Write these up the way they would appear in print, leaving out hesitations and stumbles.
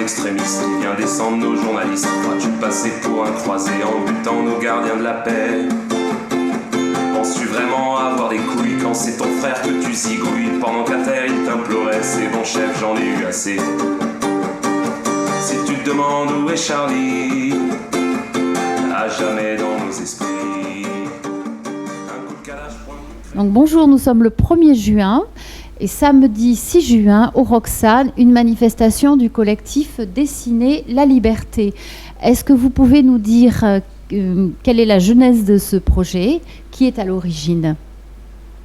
l'extrémiste qui vient descendre nos journalistes. Crois-tu passer pour un croisé en butant nos gardiens de la paix? Penses-tu vraiment avoir des couilles quand c'est ton frère que tu zigouilles? Pendant qu'à terre il t'implorait, c'est bon chef, j'en ai eu assez. Si tu te demandes où est Charlie, à jamais dans nos esprits. Donc bonjour, nous sommes le 1er juin et samedi 6 juin au Roxane, une manifestation du collectif Dessiner la liberté. Est-ce que vous pouvez nous dire quelle est la genèse de ce projet? Qui est à l'origine?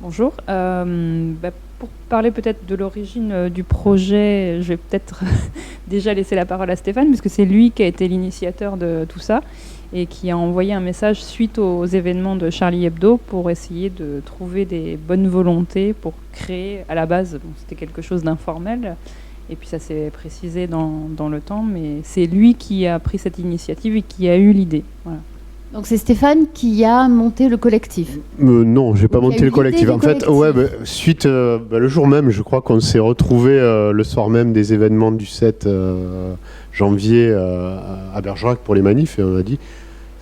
Bonjour. Pour parler peut-être de l'origine du projet, je vais peut-être déjà laisser la parole à Stéphane, puisque c'est lui qui a été l'initiateur de tout ça et qui a envoyé un message suite aux événements de Charlie Hebdo pour essayer de trouver des bonnes volontés pour créer, à la base, c'était quelque chose d'informel, et puis ça s'est précisé dans le temps, mais c'est lui qui a pris cette initiative et qui a eu l'idée. Voilà. Donc c'est Stéphane qui a monté le collectif. Non, j'ai pas monté le collectif. En fait, ouais, suite, le jour même, je crois qu'on s'est retrouvés le soir même des événements du 7 janvier à Bergerac pour les manifs, et on a dit,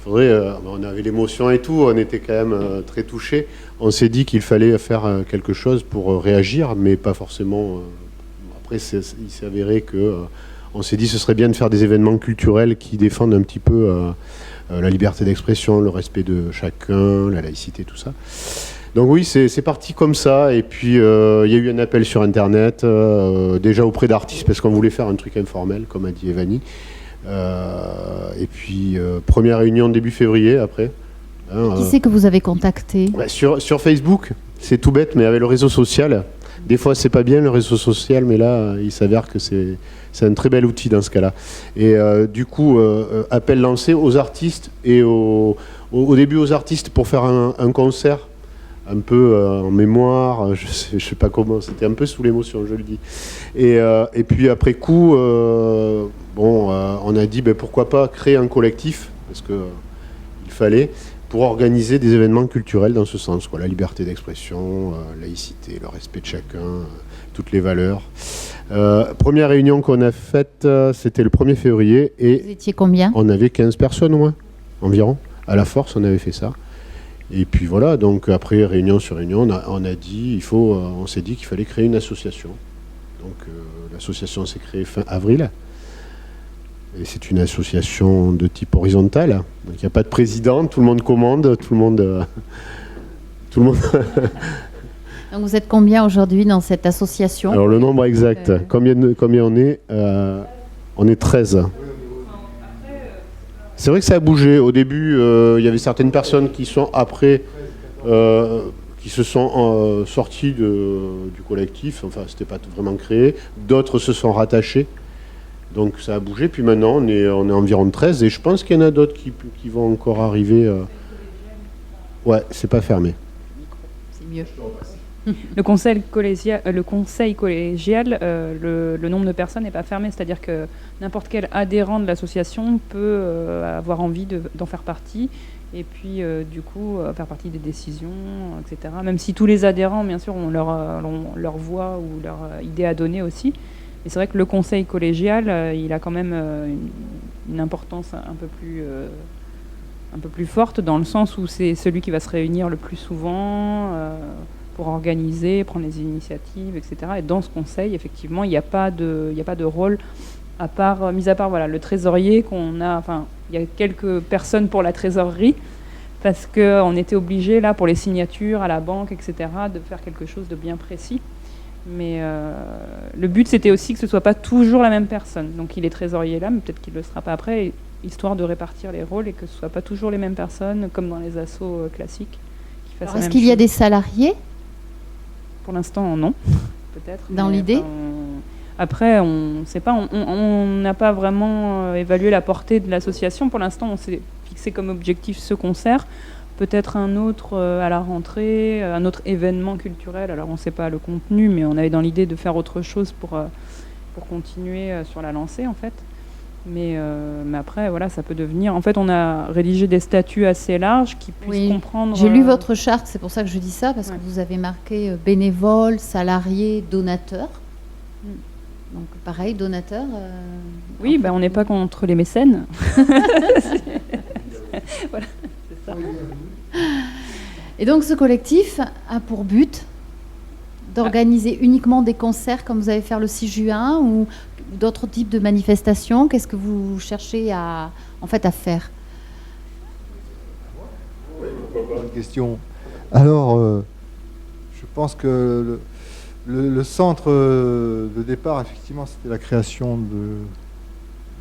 on avait l'émotion et tout, on était quand même très touchés. On s'est dit qu'il fallait faire quelque chose pour réagir, mais pas forcément. Après, il s'est avéré que on s'est dit ce serait bien de faire des événements culturels qui défendent un petit peu la liberté d'expression, le respect de chacun, la laïcité, tout ça. Donc oui, c'est parti comme ça. Et puis il y a eu un appel sur Internet, déjà auprès d'artistes, parce qu'on voulait faire un truc informel, comme a dit Evany. Et puis première réunion début février après. Qui c'est que vous avez contacté? Sur Facebook, c'est tout bête, mais avec le réseau social. Des fois, c'est pas bien le réseau social, mais là, il s'avère que c'est un très bel outil dans ce cas-là. Et du coup, appel lancé aux artistes et au début aux artistes pour faire un concert un peu en mémoire, je sais pas comment, c'était un peu sous l'émotion, je le dis. Et puis après coup, on a dit pourquoi pas créer un collectif, parce que il fallait, pour organiser des événements culturels dans ce sens, quoi, la liberté d'expression, laïcité, le respect de chacun, toutes les valeurs. Première réunion qu'on a faite, c'était le 1er février. Et vous étiez combien? On avait 15 personnes au moins, environ. À la force, on avait fait ça. Et puis voilà, donc après réunion sur réunion, on s'est dit qu'il fallait créer une association. Donc l'association s'est créée fin avril. Et c'est une association de type horizontal. Donc il n'y a pas de président, tout le monde commande, tout le monde. Donc vous êtes combien aujourd'hui dans cette association? Alors le nombre exact, combien on est? On est 13. C'est vrai que ça a bougé. Au début, il y avait certaines personnes qui sont après, qui se sont sorties du collectif. Enfin, c'était pas vraiment créé. D'autres se sont rattachés. Donc ça a bougé. Puis maintenant, on est environ 13. Et je pense qu'il y en a d'autres qui vont encore arriver. Ouais, c'est pas fermé. C'est mieux. Le conseil collégial, le nombre de personnes n'est pas fermé, c'est-à-dire que n'importe quel adhérent de l'association peut avoir envie d'en faire partie et puis du coup faire partie des décisions, etc. Même si tous les adhérents, bien sûr, ont leur voix ou leur idée à donner aussi. Mais c'est vrai que le conseil collégial, il a quand même une importance un peu plus forte, dans le sens où c'est celui qui va se réunir le plus souvent pour organiser, prendre les initiatives, etc. Et dans ce conseil, effectivement, il n'y a pas de rôle mis à part voilà, le trésorier qu'on a. Enfin, il y a quelques personnes pour la trésorerie, parce qu'on était obligé, là, pour les signatures à la banque, etc., de faire quelque chose de bien précis. Mais le but, c'était aussi que ce ne soit pas toujours la même personne. Donc il est trésorier là, mais peut-être qu'il ne le sera pas après, histoire de répartir les rôles et que ce ne soit pas toujours les mêmes personnes, comme dans les assos classiques. Est-ce qu'il y a des salariés? Pour l'instant, non. Peut-être. Dans l'idée Après, on ne sait pas. On n'a pas vraiment évalué la portée de l'association. Pour l'instant, on s'est fixé comme objectif ce concert. Peut-être un autre à la rentrée, un autre événement culturel. Alors, on ne sait pas le contenu, mais on avait dans l'idée de faire autre chose pour continuer sur la lancée, en fait. Mais après, voilà, ça peut devenir... En fait, on a rédigé des statuts assez larges qui puissent comprendre... J'ai lu votre charte, c'est pour ça que je dis ça, parce que vous avez marqué bénévole, salarié, donateur. Donc pareil, donateur. Oui, on n'est pas contre les mécènes. Voilà, c'est ça. Et donc ce collectif a pour but d'organiser uniquement des concerts comme vous allez faire le 6 juin ou d'autres types de manifestations. Qu'est-ce que vous cherchez à faire? Bonne question. Alors, je pense que le centre de départ, effectivement, c'était la création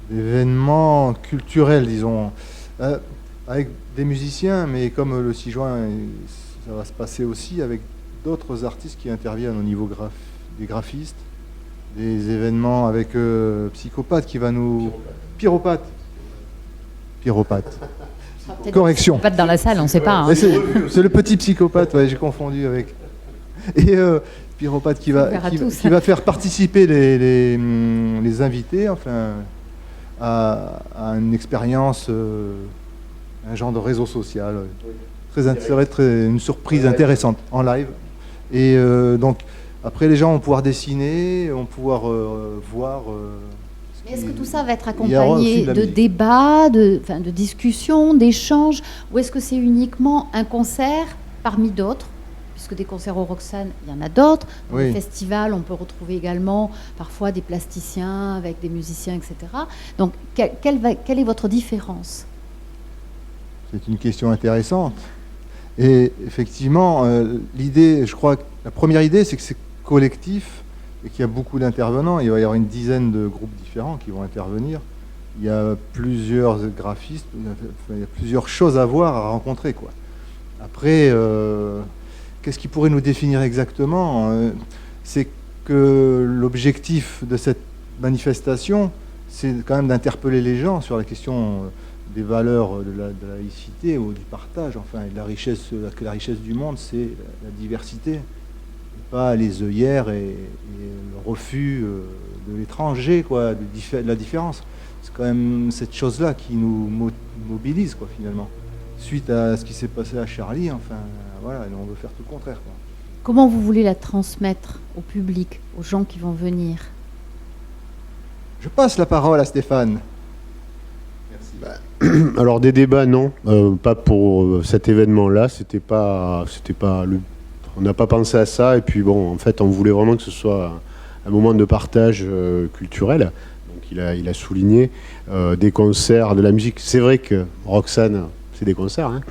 d'événements culturels, disons, avec des musiciens, mais comme le 6 juin, ça va se passer aussi avec d'autres artistes qui interviennent au niveau des graphistes, des événements avec Psychopathe qui va nous... Pyropathe. Correction. Pas dans la salle, on ne sait pas. Hein. C'est le petit Psychopathe, ouais, j'ai confondu avec... Et Pyropathe qui va faire participer les invités, enfin, à une expérience, un genre de réseau social. Ça va être une surprise intéressante en live. Et donc, après, les gens vont pouvoir dessiner, vont pouvoir voir... Mais est-ce que tout ça va être accompagné de débats, de discussions, d'échanges, ou est-ce que c'est uniquement un concert parmi d'autres? Puisque des concerts au Roxane, il y en a d'autres. Dans les festivals, on peut retrouver également parfois des plasticiens avec des musiciens, etc. Donc, quelle est votre différence? C'est une question intéressante. Et effectivement, l'idée, je crois que la première idée, c'est que c'est collectif et qu'il y a beaucoup d'intervenants. Il va y avoir une dizaine de groupes différents qui vont intervenir. Il y a plusieurs graphistes, il y a plusieurs choses à voir, à rencontrer, quoi. Après, qu'est-ce qui pourrait nous définir exactement? C'est que l'objectif de cette manifestation, c'est quand même d'interpeller les gens sur la question des valeurs de la laïcité ou du partage, enfin, et de la richesse, que la richesse du monde, c'est la diversité, et pas les œillères et le refus de l'étranger, quoi, de la différence. C'est quand même cette chose-là qui nous mobilise, quoi, finalement. Suite à ce qui s'est passé à Charlie, enfin, voilà, on veut faire tout le contraire, quoi. Comment vous voulez la transmettre au public, aux gens qui vont venir? Je passe la parole à Stéphane. Alors des débats, non, pas pour cet événement-là. On n'a pas pensé à ça. Et puis bon, en fait, on voulait vraiment que ce soit un moment de partage culturel. Donc il a souligné des concerts, de la musique. C'est vrai que Roxane, c'est des concerts, hein,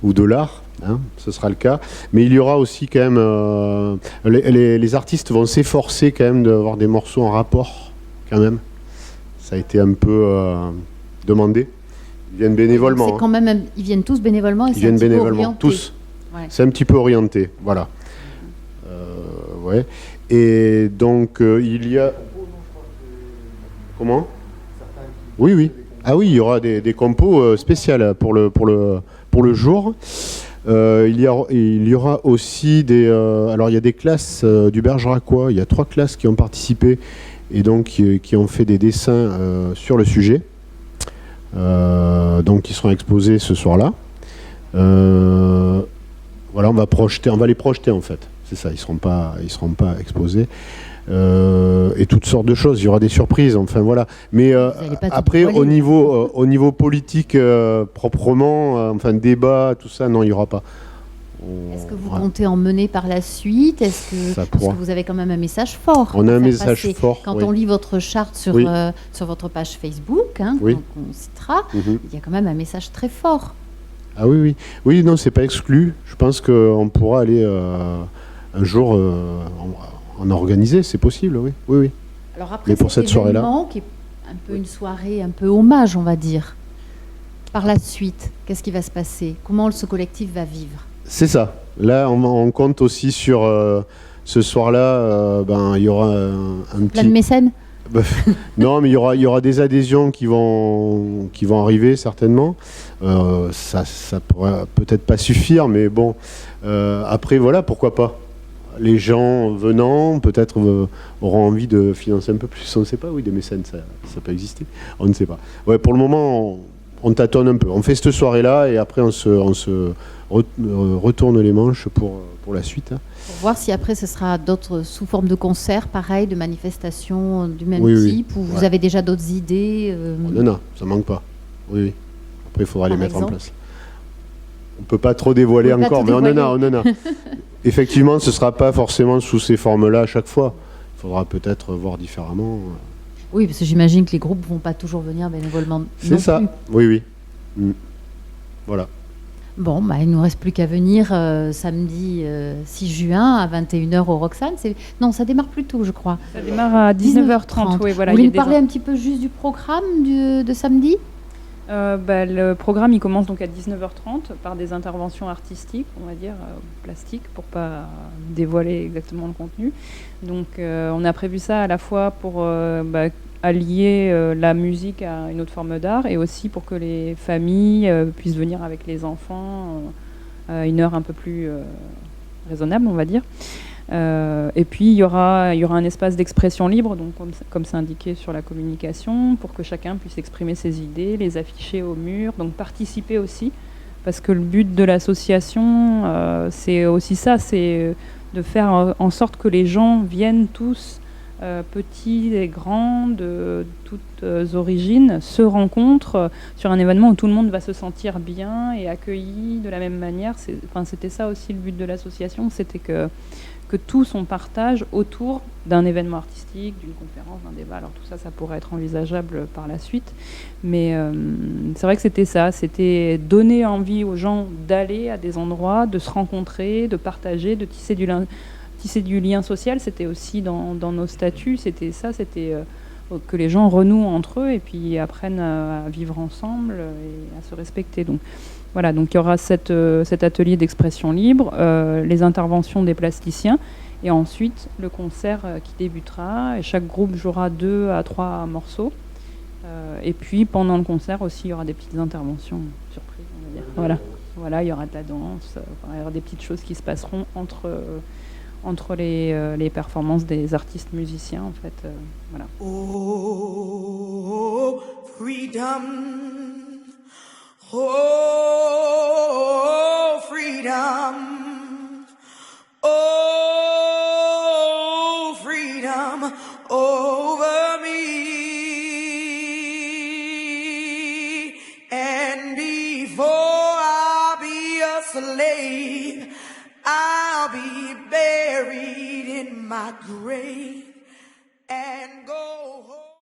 ou de l'art. Hein, ce sera le cas. Mais il y aura aussi quand même... les artistes vont s'efforcer quand même d'avoir des morceaux en rapport, quand même. Ça a été un peu demandé. Ils viennent bénévolement. C'est quand même, ils viennent tous bénévolement. Ils viennent bénévolement, tous. Ouais. C'est un petit peu orienté, voilà. Ouais. Et donc, il y a... Comment? Oui. Ah oui, il y aura des compos spéciales pour le jour. Il y aura aussi des... alors, il y a des classes du Bergeracois. Il y a 3 classes qui ont participé et donc qui ont fait des dessins sur le sujet. Donc qui seront exposés ce soir-là. Voilà, on va les projeter en fait. C'est ça, ils seront pas exposés. Et toutes sortes de choses. Il y aura des surprises. Enfin voilà. Mais après, au niveau politique proprement, enfin débat, tout ça, non, il y aura pas. Est-ce que vous comptez en mener par la suite? Parce que vous avez quand même un message fort. On a un message fort. Quand on lit votre charte sur votre page Facebook, hein, qu'on citera, il y a quand même un message très fort. Ah oui. Oui, non, c'est pas exclu. Je pense qu'on pourra aller un jour en organiser, c'est possible, oui. Alors après, pour cette soirée-là, qui est un peu une soirée, un peu hommage, on va dire. Par la suite, qu'est-ce qui va se passer? Comment ce collectif va vivre? C'est ça. Là, on compte aussi sur ce soir-là. Il y aura un petit... Plein de mécènes. Non, mais il y aura des adhésions qui vont arriver certainement. Ça pourrait peut-être pas suffire, mais bon. Après, voilà, pourquoi pas. Les gens venant, peut-être auront envie de financer un peu plus. On ne sait pas. Oui, des mécènes, ça peut exister. On ne sait pas. Ouais, pour le moment, on tâtonne un peu. On fait cette soirée-là et après on se retourne les manches pour la suite. Pour voir si après ce sera d'autres sous forme de concerts, pareil, de manifestations du même type, ou vous avez déjà d'autres idées On en a, ça manque pas. Oui. Après, il faudra les mettre en place. On ne peut pas trop dévoiler encore, mais on en a. Effectivement, ce ne sera pas forcément sous ces formes-là à chaque fois. Il faudra peut-être voir différemment. Oui, parce que j'imagine que les groupes ne vont pas toujours venir bénévolement. C'est ça, oui. Voilà. Bon, il ne nous reste plus qu'à venir samedi 6 juin à 21h au Roxane. Non, ça démarre plus tôt, je crois. Ça démarre à 19h30. Oui, voilà, vous voulez nous parler un petit peu juste du programme de samedi ? Le programme il commence donc à 19h30 par des interventions artistiques, on va dire plastiques, pour pas dévoiler exactement le contenu. Donc on a prévu ça à la fois pour allier la musique à une autre forme d'art et aussi pour que les familles puissent venir avec les enfants à une heure un peu plus raisonnable, on va dire. Et puis il y aura un espace d'expression libre, donc comme c'est indiqué sur la communication, pour que chacun puisse exprimer ses idées, les afficher au mur, donc participer aussi, parce que le but de l'association, c'est aussi ça, c'est de faire en sorte que les gens viennent tous, petits et grands, de toutes origines, se rencontrent sur un événement où tout le monde va se sentir bien et accueilli de la même manière. C'était ça aussi le but de l'association, c'était que tous on partage autour d'un événement artistique, d'une conférence, d'un débat. Alors tout ça, ça pourrait être envisageable par la suite. Mais c'est vrai que c'était ça, c'était donner envie aux gens d'aller à des endroits, de se rencontrer, de partager, de tisser du lien social. C'était aussi dans nos statuts, c'était que les gens renouent entre eux et puis apprennent à vivre ensemble et à se respecter. Donc voilà, donc il y aura cet atelier d'expression libre, les interventions des plasticiens et ensuite le concert qui débutera. Et chaque groupe jouera 2 à 3 morceaux. Et puis pendant le concert aussi, il y aura des petites interventions surprises, on va dire. Voilà, il y aura de la danse, il y aura des petites choses qui se passeront entre les performances des artistes musiciens, en fait. Voilà. Oh, freedom. Oh, freedom. Oh, freedom over me. And before I'll be a slave, I'll be buried in my grave.